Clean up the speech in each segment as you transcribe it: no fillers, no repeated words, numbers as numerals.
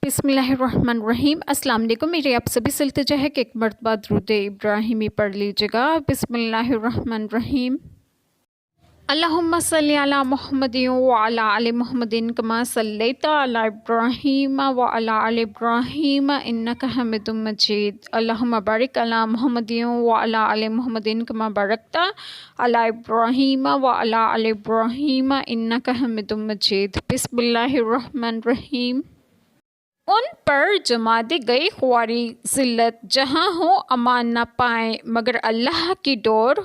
بسم اللہ الرحمن الرحیم۔ السلام علیکم، میری آپ سبھی سے التجا ہے کہ ایک مرتبہ درود ابراہیمی پڑھ لیجیے گا۔ بسم اللہ الرحمن الرحیم۔ اللہم صلی علی محمد وعلی آل محمد کما صلیت علی ابراہیم وعلی آل ابراہیم انک حمید مجید۔ اللہم بارک علی محمد وعلی آل محمد کما بارکت علی ابراہیم وعلی آل ابراہیم انک حمید مجید۔ بسم اللہ الرحمن الرحیم۔ ان پر جما دی گئی خواری ذلت جہاں ہو امان نہ پائیں مگر اللہ کی ڈور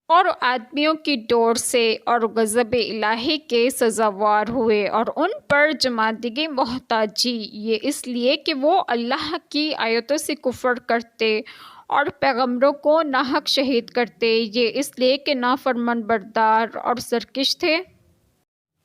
اور آدمیوں کی ڈور سے، اور غضب الہی کے سزاوار ہوئے۔ اور ان پر جما دی گئی محتاجی، یہ اس لیے کہ وہ اللہ کی آیتوں سے کفر کرتے اور پیغمبروں کو ناحق شہید کرتے، یہ اس لیے کہ نافرمان بردار اور سرکش تھے۔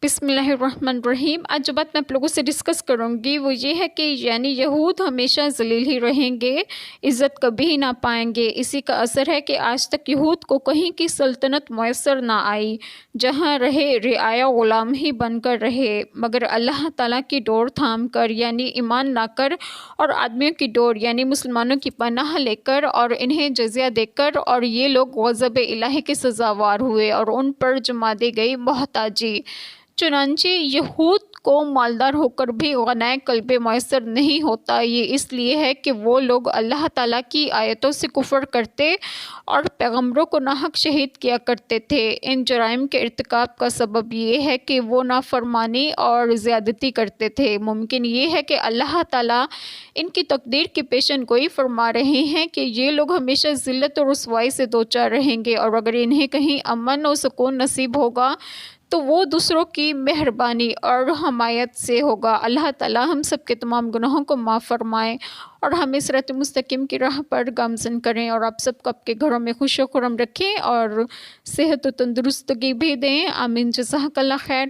بسم اللہ الرحمن الرحیم۔ آج جو بات میں آپ لوگوں سے ڈسکس کروں گی وہ یہ ہے کہ یعنی یہود ہمیشہ ذلیل ہی رہیں گے، عزت کبھی ہی نہ پائیں گے۔ اسی کا اثر ہے کہ آج تک یہود کو کہیں کی سلطنت میسر نہ آئی، جہاں رہے رعایا غلام ہی بن کر رہے، مگر اللہ تعالیٰ کی ڈور تھام کر یعنی ایمان لا کر، اور آدمیوں کی ڈور یعنی مسلمانوں کی پناہ لے کر اور انہیں جزیہ دے کر، اور یہ لوگ غضب الہی کے سزاوار ہوئے اور ان پر جما دی گئی محتاجی۔ چنانچہ یہود کو مالدار ہو کر بھی غنائے قلب میسر نہیں ہوتا، یہ اس لیے ہے کہ وہ لوگ اللہ تعالیٰ کی آیتوں سے کفر کرتے اور پیغمبروں کو ناحق شہید کیا کرتے تھے۔ ان جرائم کے ارتکاب کا سبب یہ ہے کہ وہ نافرمانی اور زیادتی کرتے تھے۔ ممکن یہ ہے کہ اللہ تعالیٰ ان کی تقدیر کی پیشن گوئی فرما رہے ہیں کہ یہ لوگ ہمیشہ ذلت اور رسوائی سے دوچار رہیں گے، اور اگر انہیں کہیں امن و سکون نصیب ہوگا تو وہ دوسروں کی مہربانی اور حمایت سے ہوگا۔ اللہ تعالیٰ ہم سب کے تمام گناہوں کو معاف فرمائے اور ہمیں صراط مستقیم کی راہ پر گامزن کریں، اور آپ سب کو آپ کے گھروں میں خوش و خرم رکھیں اور صحت و تندرستگی بھی دیں۔ آمین۔ جزاک اللہ خیر۔